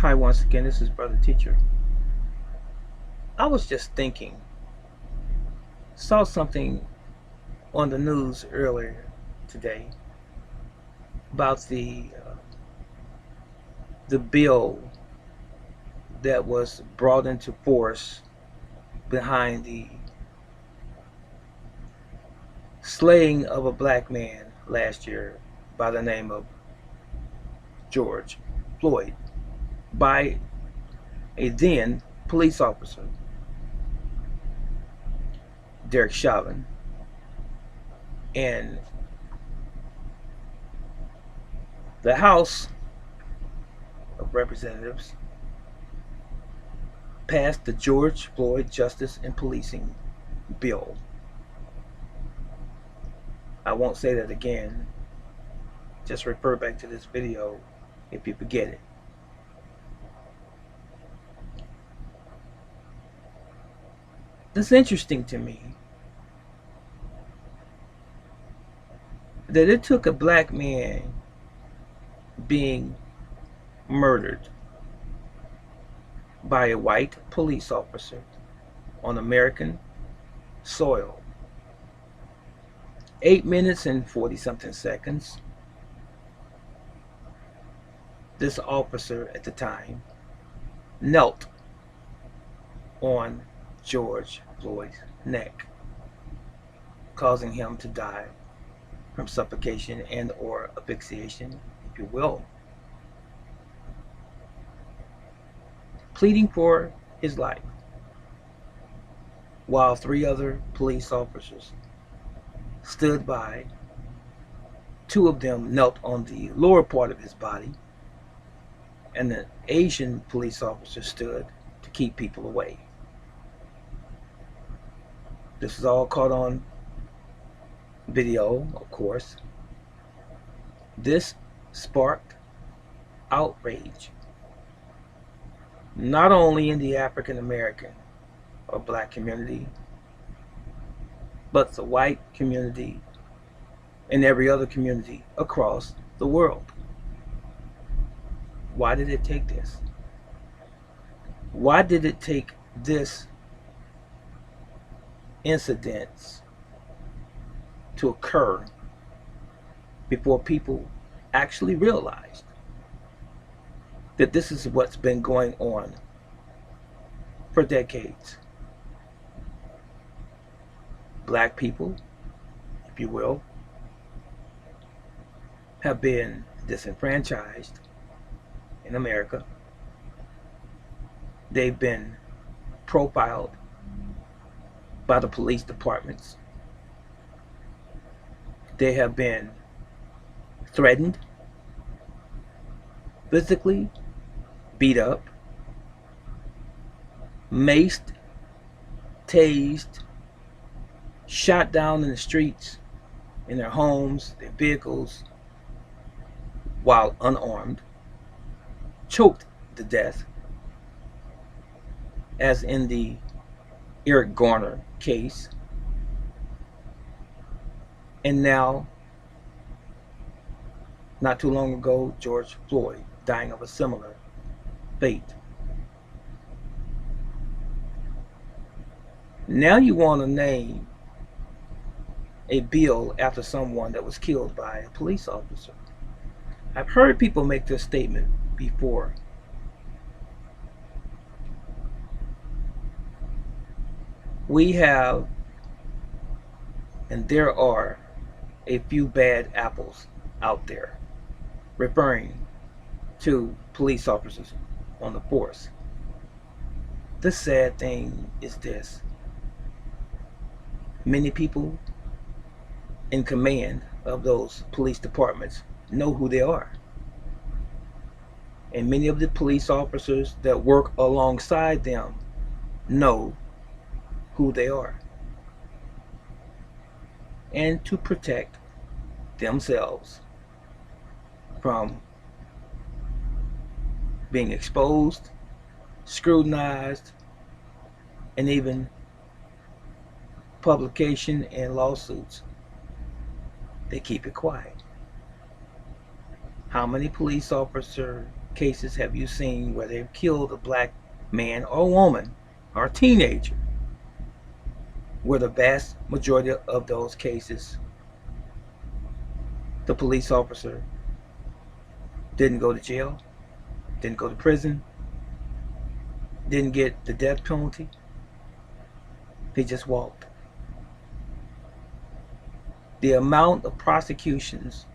Hi, once again, this is Brother Teacher. I was just thinking, saw something on the news earlier today about the bill that was brought into force behind the slaying of a black man last year by the name of George Floyd by a then police officer, Derek Chauvin, and the House of Representatives passed the George Floyd Justice and Policing bill. I won't say that again. Just refer back to this video if you forget it. It's interesting to me that it took a black man being murdered by a white police officer on American soil 8 minutes and 40 something seconds. This officer at the time knelt on George Floyd's neck, causing him to die from suffocation and or asphyxiation, if you will, pleading for his life, while 3 other police officers stood by. 2 of them knelt on the lower part of his body, and the Asian police officer stood to keep people away. This is all caught on video, of course. This sparked outrage, not only in the African American or black community, but the white community and every other community across the world. Why did it take this? Why did it take this incident to occur before people actually realized that this is what's been going on for decades? Black people, if you will, have been disenfranchised in America. They've been profiled by the police departments. They have been threatened, physically beat up, maced, tased, shot down in the streets, in their homes, their vehicles, while unarmed, choked to death, as in the Eric Garner case, and now, not too long ago, George Floyd dying of a similar fate. Now you want to name a bill after someone that was killed by a police officer. I've heard people make this statement before. We have, and there are, a few bad apples out there, referring to police officers on the force. The sad thing is this: many people in command of those police departments know who they are. And many of the police officers that work alongside them know who they are. And to protect themselves from being exposed, scrutinized, and even publication and lawsuits, they keep it quiet. How many police officers cases have you seen where they've killed a black man or woman or teenager, where the vast majority of those cases, the police officer didn't go to jail, didn't go to prison, didn't get the death penalty? They just walked. The amount of prosecutions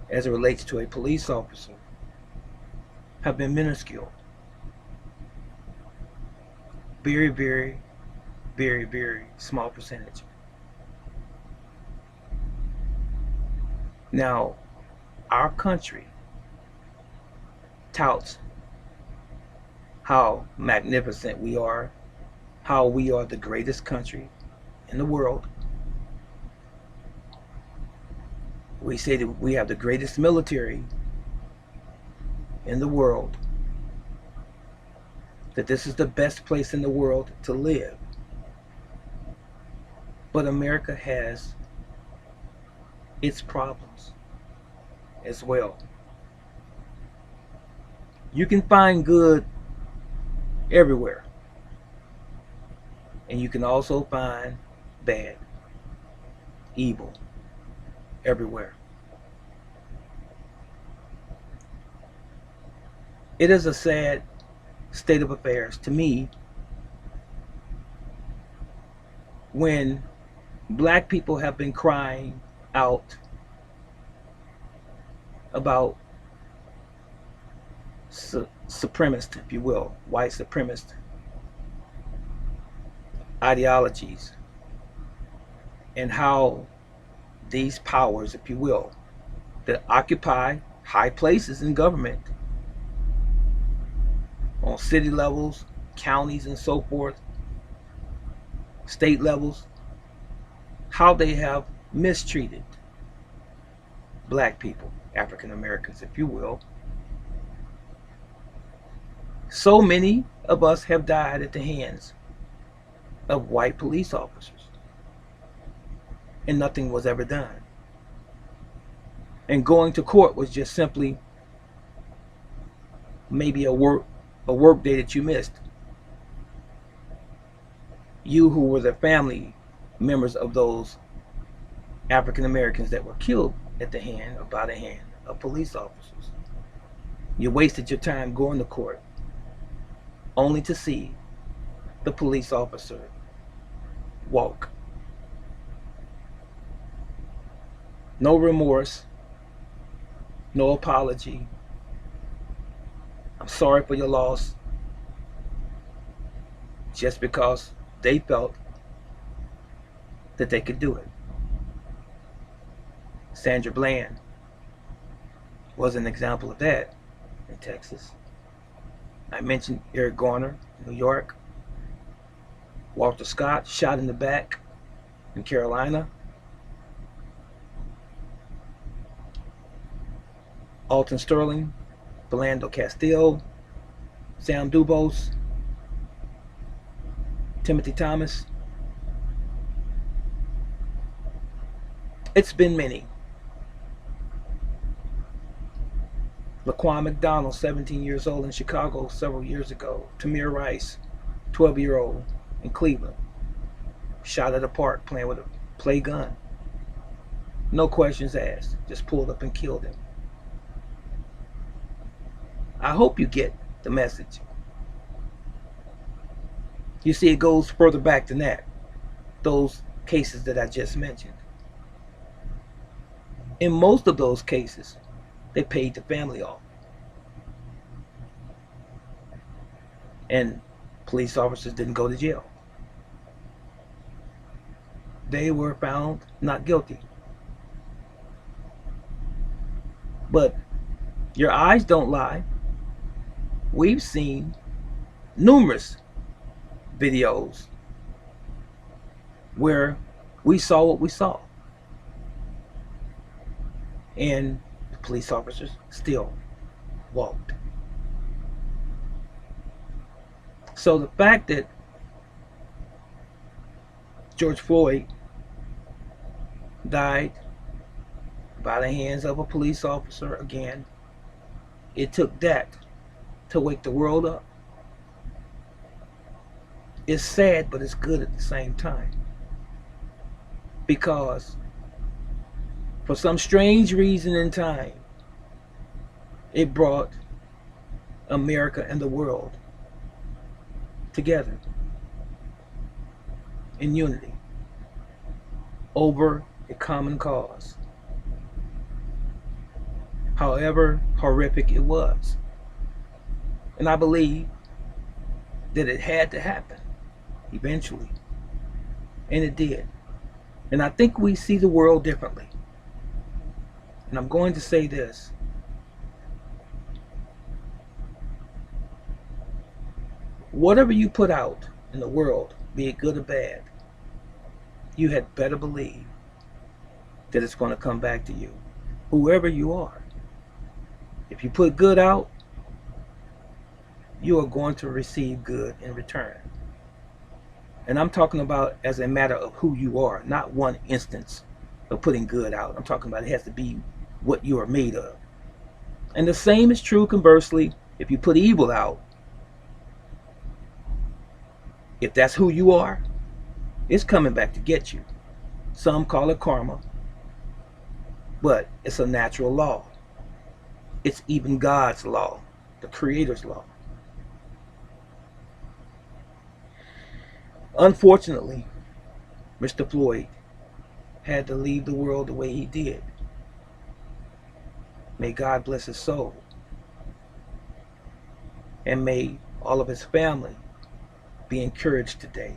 as it relates to a police officer have been minuscule. Very, very, very, very small percentage. Now, our country touts how magnificent we are, how we are the greatest country in the world. We say that we have the greatest military in the world, that this is the best place in the world to live. But America has its problems as well. You can find good everywhere, and you can also find bad, evil everywhere. It is a sad state of affairs to me when black people have been crying out about supremacist, if you will, white supremacist ideologies, and how these powers, if you will, that occupy high places in government, on city levels, counties, and so forth, state levels, how they have mistreated black people, African Americans, if you will. So many of us have died at the hands of white police officers, and nothing was ever done. And going to court was just simply maybe a work day that you missed. You who were the family members of those African Americans that were killed at the hand or by the hand of police officers. You wasted your time going to court only to see the police officer walk. No remorse, no apology. I'm sorry for your loss, just because they felt that they could do it. Sandra Bland was an example of that in Texas. I mentioned Eric Garner, New York. Walter Scott, shot in the back in Carolina. Alton Sterling, Philando Castile, Sam Dubose, Timothy Thomas. It's been many. Laquan McDonald, 17 years old in Chicago several years ago. Tamir Rice, 12-year-old in Cleveland, shot at a park playing with a play gun. No questions asked, just pulled up and killed him. I hope you get the message. You see, it goes further back than that. Those cases that I just mentioned. In most of those cases, they paid the family off. And police officers didn't go to jail. They were found not guilty. But your eyes don't lie. We've seen numerous videos where we saw what we saw, and the police officers still walked. So the fact that George Floyd died by the hands of a police officer again it took that to wake the world up. It's sad, but it's good at the same time. Because for some strange reason in time, it brought America and the world together in unity over a common cause. However horrific it was. And I believe that it had to happen eventually. And it did. And I think we see the world differently. And I'm going to say this. Whatever you put out in the world, be it good or bad, you had better believe that it's going to come back to you, whoever you are. If you put good out, you are going to receive good in return. And I'm talking about as a matter of who you are, not one instance of putting good out. I'm talking about it has to be what you are made of. And the same is true conversely if you put evil out. If that's who you are, it's coming back to get you. Some call it karma, but it's a natural law. It's even God's law, the Creator's law. Unfortunately, Mr. Floyd had to leave the world the way he did. May God bless his soul. And may all of his family be encouraged today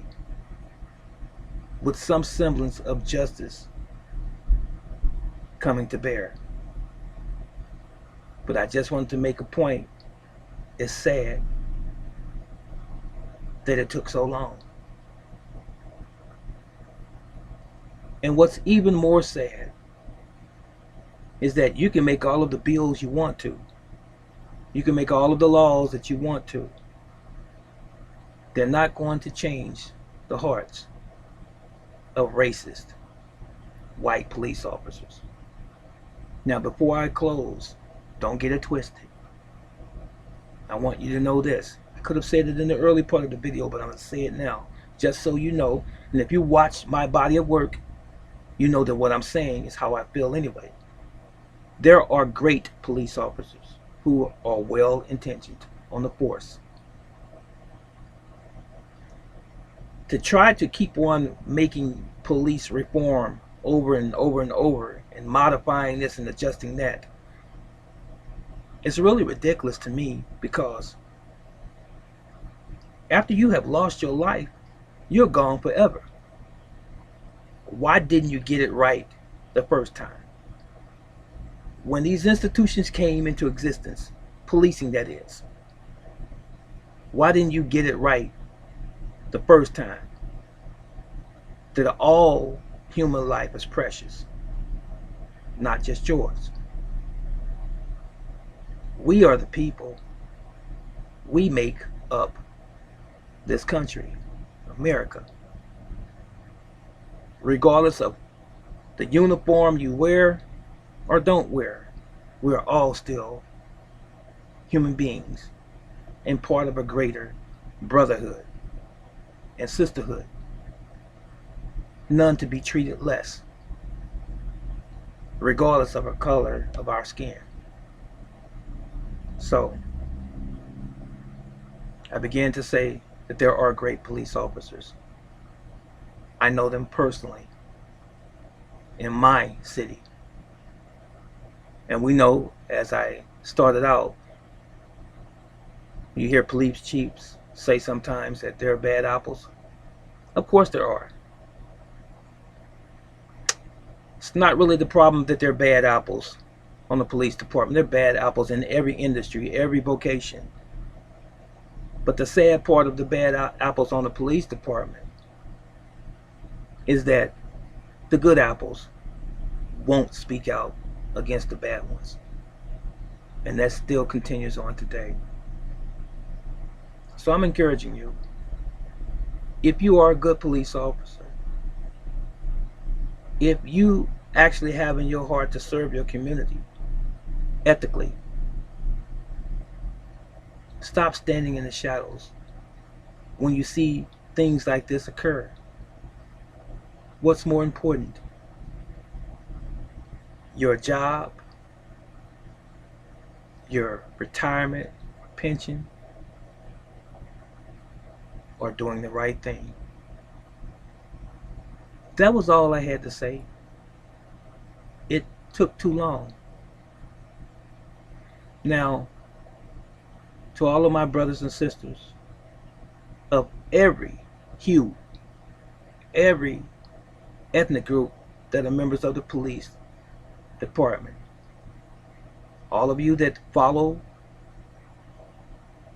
with some semblance of justice coming to bear. But I just wanted to make a point. It's sad that it took so long. And what's even more sad is that you can make all of the bills you want to. You can make all of the laws that you want to. They're not going to change the hearts of racist white police officers. Now, before I close, don't get it twisted. I want you to know this. I could have said it in the early part of the video, but I'm going to say it now, just so you know. And if you watch my body of work, you know that what I'm saying is how I feel anyway. There are great police officers who are well-intentioned on the force. To try to keep on making police reform over and over and over and modifying this and adjusting that, it's really ridiculous to me, because after you have lost your life, you're gone forever. Why didn't you get it right the first time? When these institutions came into existence, policing that is, why didn't you get it right the first time? That all human life is precious, not just yours. We are the people. We make up this country, America. Regardless of the uniform you wear or don't wear, we are all still human beings and part of a greater brotherhood and sisterhood. None to be treated less, regardless of the color of our skin. So, I began to say that there are great police officers. I know them personally in my city. And we know, as I started out, you hear police chiefs say sometimes that there are bad apples. Of course there are. It's not really the problem that they're bad apples on the police department. They're bad apples in every industry, every vocation. But the sad part of the bad apples on the police department is that the good apples won't speak out against the bad ones. And that still continues on today. So I'm encouraging you, if you are a good police officer, if you actually have in your heart to serve your community ethically, Stop standing in the shadows when you see things like this occur. What's more important? Your job, your retirement, pension, or doing the right thing? That was all I had to say. It took too long. Now, to all of my brothers and sisters of every hue, every ethnic group that are members of the police department, all of you that follow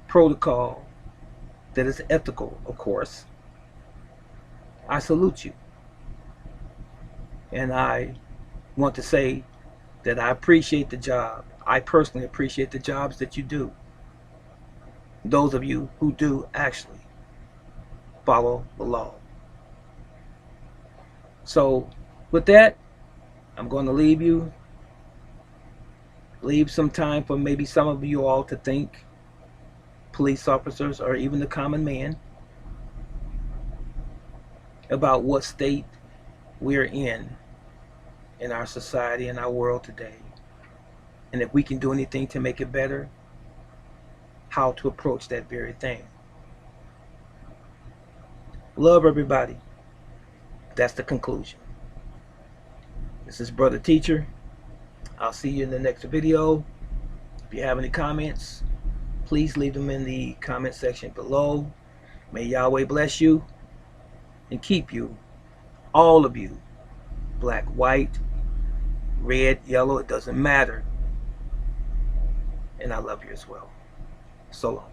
protocol that is ethical, of course, I salute you. And I want to say that I appreciate the job. I personally appreciate the jobs that you do. Those of you who do actually follow the law. So with that, I'm going to leave some time for maybe some of you all to think, police officers or even the common man, about what state we're in our society, in our world today, and if we can do anything to make it better, how to approach that very thing. Love everybody. That's the conclusion. This is Brother Teacher. I'll see you in the next video. If you have any comments, please leave them in the comment section below. May Yahweh bless you and keep you, all of you, black, white, red, yellow, it doesn't matter. And I love you as well. So long.